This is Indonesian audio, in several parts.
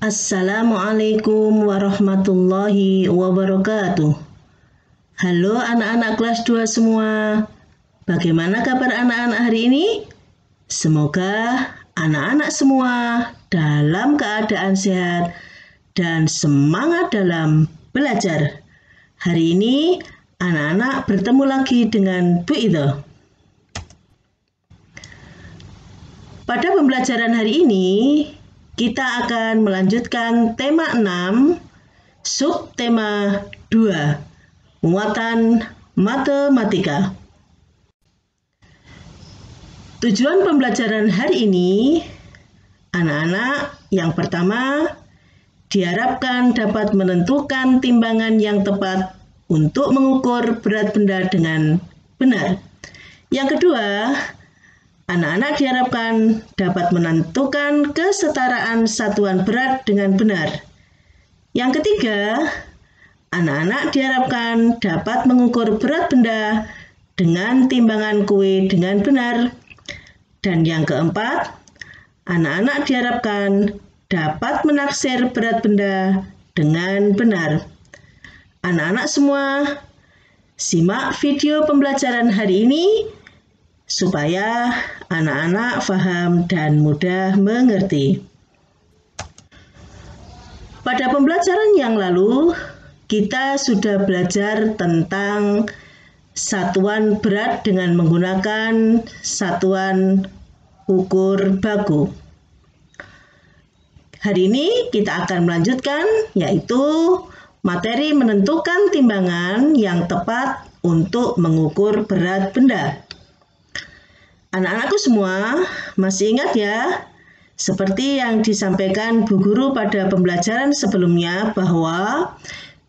Assalamualaikum warahmatullahi wabarakatuh. Halo anak-anak kelas 2 semua. Bagaimana kabar anak-anak hari ini? Semoga anak-anak semua dalam keadaan sehat dan semangat dalam belajar. Hari ini anak-anak bertemu lagi dengan Bu Ida. Pada pembelajaran hari ini, kita akan melanjutkan tema 6, subtema 2, muatan matematika. Tujuan pembelajaran hari ini, anak-anak yang pertama diharapkan dapat menentukan timbangan yang tepat untuk mengukur berat benda dengan benar. Yang kedua, anak-anak diharapkan dapat menentukan kesetaraan satuan berat dengan benar. Yang ketiga, anak-anak diharapkan dapat mengukur berat benda dengan timbangan kue dengan benar. Dan yang keempat, anak-anak diharapkan dapat menaksir berat benda dengan benar. Anak-anak semua, simak video pembelajaran hari ini supaya anak-anak paham dan mudah mengerti. Pada pembelajaran yang lalu, kita sudah belajar tentang satuan berat dengan menggunakan satuan ukur baku. Hari ini kita akan melanjutkan, yaitu materi menentukan timbangan yang tepat untuk mengukur berat benda. Anak-anakku semua masih ingat ya, seperti yang disampaikan Bu Guru pada pembelajaran sebelumnya bahwa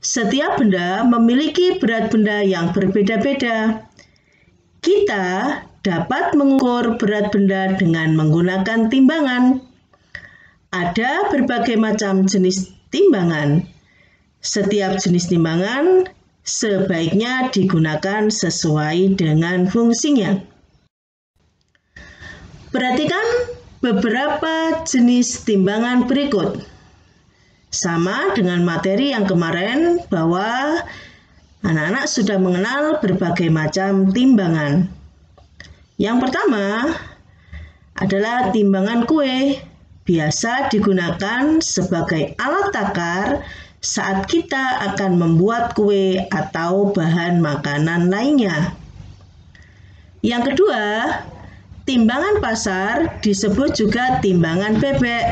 setiap benda memiliki berat benda yang berbeda-beda. Kita dapat mengukur berat benda dengan menggunakan timbangan. Ada berbagai macam jenis timbangan. Setiap jenis timbangan sebaiknya digunakan sesuai dengan fungsinya. Perhatikan beberapa jenis timbangan berikut. Sama dengan materi yang kemarin bahwa anak-anak sudah mengenal berbagai macam timbangan. Yang pertama adalah timbangan kue. Biasa digunakan sebagai alat takar saat kita akan membuat kue atau bahan makanan lainnya. Yang kedua, timbangan pasar disebut juga timbangan bebek.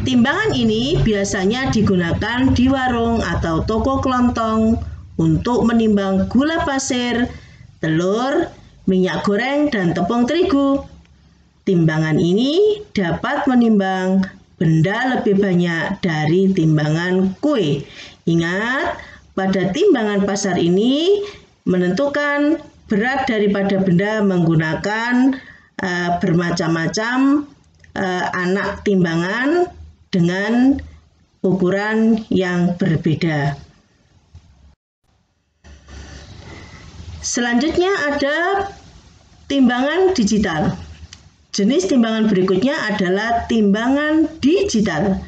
Timbangan ini biasanya digunakan di warung atau toko kelontong untuk menimbang gula pasir, telur, minyak goreng, dan tepung terigu. Timbangan ini dapat menimbang benda lebih banyak dari timbangan kue. Ingat, pada timbangan pasar ini menentukan berat daripada benda menggunakan bermacam-macam anak timbangan dengan ukuran yang berbeda. Selanjutnya ada timbangan digital. Jenis timbangan berikutnya adalah timbangan digital.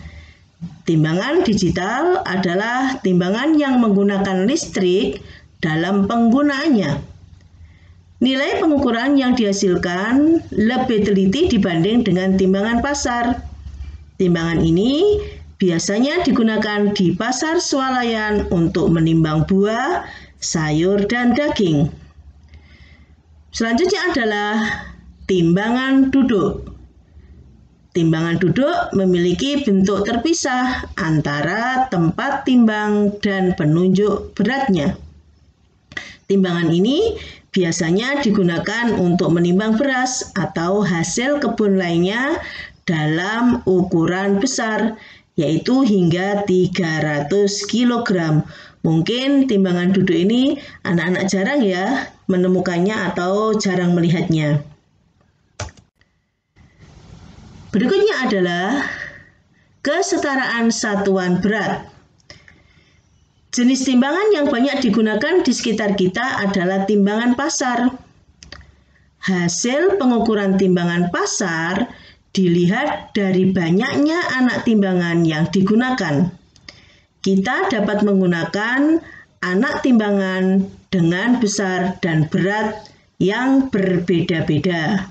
Timbangan digital adalah timbangan yang menggunakan listrik dalam penggunaannya. Nilai pengukuran yang dihasilkan lebih teliti dibanding dengan timbangan pasar. Timbangan ini biasanya digunakan di pasar swalayan untuk menimbang buah, sayur, dan daging. Selanjutnya adalah timbangan duduk. Timbangan duduk memiliki bentuk terpisah antara tempat timbang dan penunjuk beratnya. Timbangan ini biasanya digunakan untuk menimbang beras atau hasil kebun lainnya dalam ukuran besar, yaitu hingga 300 kg. Mungkin timbangan duduk ini anak-anak jarang ya menemukannya atau jarang melihatnya. Berikutnya adalah kesetaraan satuan berat. Jenis timbangan yang banyak digunakan di sekitar kita adalah timbangan pasar. Hasil pengukuran timbangan pasar dilihat dari banyaknya anak timbangan yang digunakan. Kita dapat menggunakan anak timbangan dengan besar dan berat yang berbeda-beda.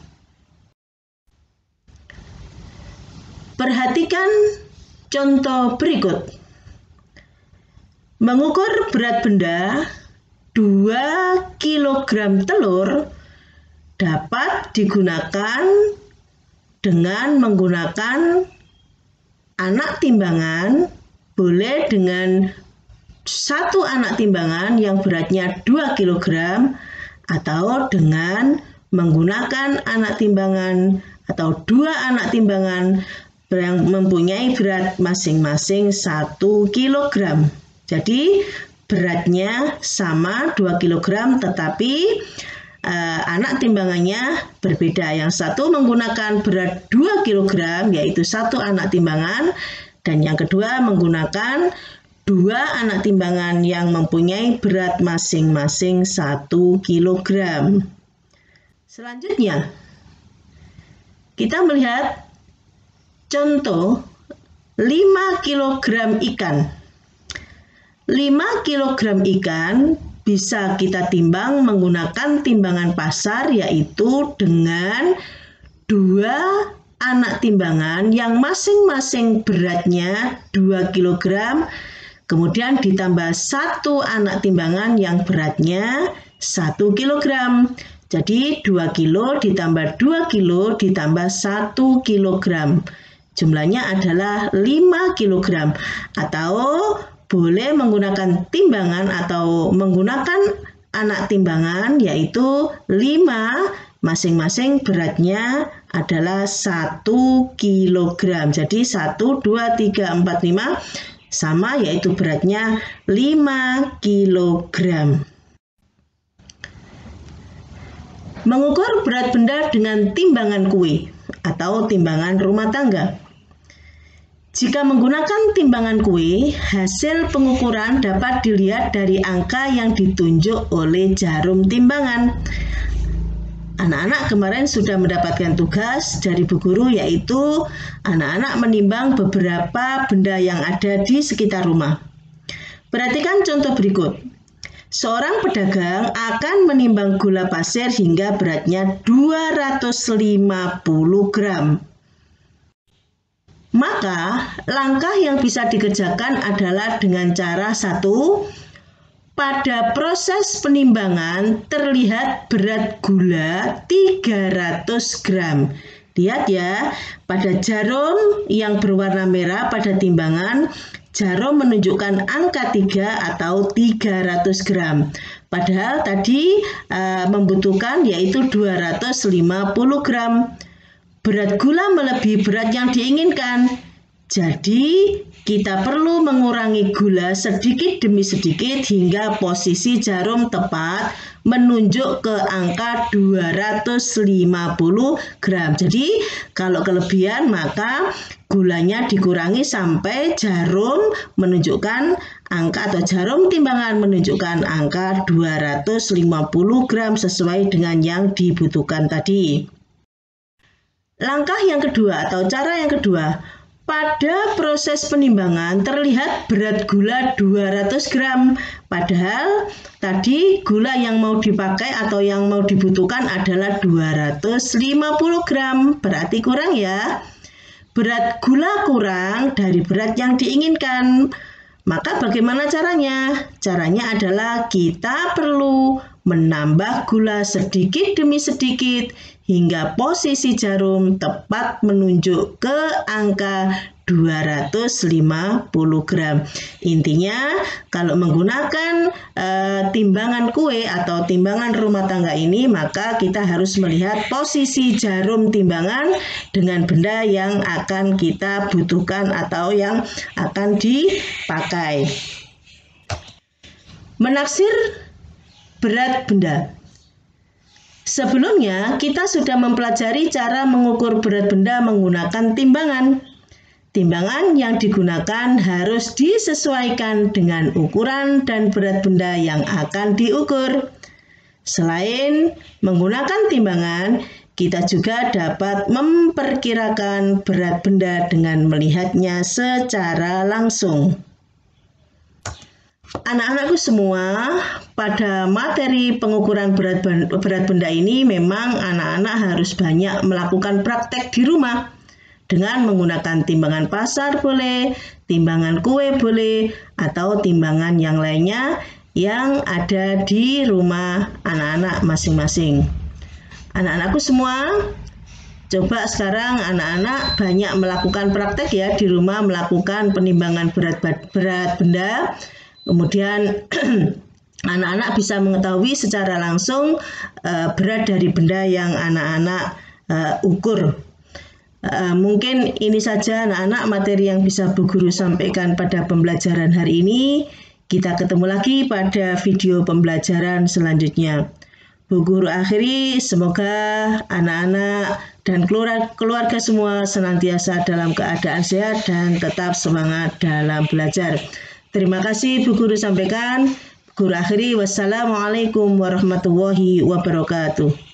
Perhatikan contoh berikut. Mengukur berat benda 2 kg telur dapat digunakan dengan menggunakan anak timbangan, boleh dengan satu anak timbangan yang beratnya 2 kg atau dengan menggunakan anak timbangan atau 2 anak timbangan yang mempunyai berat masing-masing 1 kg. Jadi beratnya sama 2 kg tetapi anak timbangannya berbeda. Yang satu menggunakan berat 2 kg yaitu satu anak timbangan, dan yang kedua menggunakan 2 anak timbangan yang mempunyai berat masing-masing 1 kg. Selanjutnya, kita melihat contoh 5 kg ikan. 5 kg ikan bisa kita timbang menggunakan timbangan pasar, yaitu dengan 2 anak timbangan yang masing-masing beratnya 2 kg, kemudian ditambah 1 anak timbangan yang beratnya 1 kg. Jadi 2 kg ditambah 2 kg ditambah 1 kg. Jumlahnya adalah 5 kg. Atau boleh menggunakan timbangan atau menggunakan anak timbangan yaitu 5, masing-masing beratnya adalah 1 kg. Jadi 1, 2, 3, 4, 5 sama, yaitu beratnya 5 kg. Mengukur berat benda dengan timbangan kue atau timbangan rumah tangga. Jika menggunakan timbangan kue, hasil pengukuran dapat dilihat dari angka yang ditunjuk oleh jarum timbangan. Anak-anak kemarin sudah mendapatkan tugas dari Bu Guru, yaitu anak-anak menimbang beberapa benda yang ada di sekitar rumah. Perhatikan contoh berikut. Seorang pedagang akan menimbang gula pasir hingga beratnya 250 gram. Maka langkah yang bisa dikerjakan adalah dengan cara 1. Pada proses penimbangan terlihat berat gula 300 gram. Lihat ya, pada jarum yang berwarna merah pada timbangan, jarum menunjukkan angka 3 atau 300 gram. Padahal tadi membutuhkan yaitu 250 gram. Berat gula melebihi berat yang diinginkan. Jadi, kita perlu mengurangi gula sedikit demi sedikit hingga posisi jarum tepat menunjuk ke angka 250 gram. Jadi, kalau kelebihan maka gulanya dikurangi sampai jarum menunjukkan angka atau jarum timbangan menunjukkan angka 250 gram sesuai dengan yang dibutuhkan tadi. Langkah yang kedua atau cara yang kedua, pada proses penimbangan terlihat berat gula 200 gram. Padahal tadi gula yang mau dipakai atau yang mau dibutuhkan adalah 250 gram. Berarti kurang ya. Berat gula kurang dari berat yang diinginkan. Maka bagaimana caranya? Caranya adalah kita perlu menambah gula sedikit demi sedikit hingga posisi jarum tepat menunjuk ke angka 250 gram. Intinya kalau menggunakan timbangan kue atau timbangan rumah tangga ini, maka kita harus melihat posisi jarum timbangan dengan benda yang akan kita butuhkan atau yang akan dipakai. Menaksir berat benda. Sebelumnya, kita sudah mempelajari cara mengukur berat benda menggunakan timbangan. Timbangan yang digunakan harus disesuaikan dengan ukuran dan berat benda yang akan diukur. Selain menggunakan timbangan, Kita juga dapat memperkirakan berat benda dengan melihatnya secara langsung. Anak-anakku semua, pada materi pengukuran berat benda ini memang anak-anak harus banyak melakukan praktek di rumah dengan menggunakan timbangan pasar boleh, timbangan kue boleh, atau timbangan yang lainnya yang ada di rumah anak-anak masing-masing. Anak-anakku semua, coba sekarang anak-anak banyak melakukan praktek ya di rumah, melakukan penimbangan berat benda. Kemudian anak-anak bisa mengetahui secara langsung berat dari benda yang anak-anak ukur. Mungkin ini saja anak-anak materi yang bisa Bu Guru sampaikan pada pembelajaran hari ini. Kita ketemu lagi pada video pembelajaran selanjutnya. Bu Guru akhiri, semoga anak-anak dan keluarga semua senantiasa dalam keadaan sehat dan tetap semangat dalam belajar. Terima kasih Bu Guru sampaikan. Bu Guru akhiri, wassalamualaikum warahmatullahi wabarakatuh.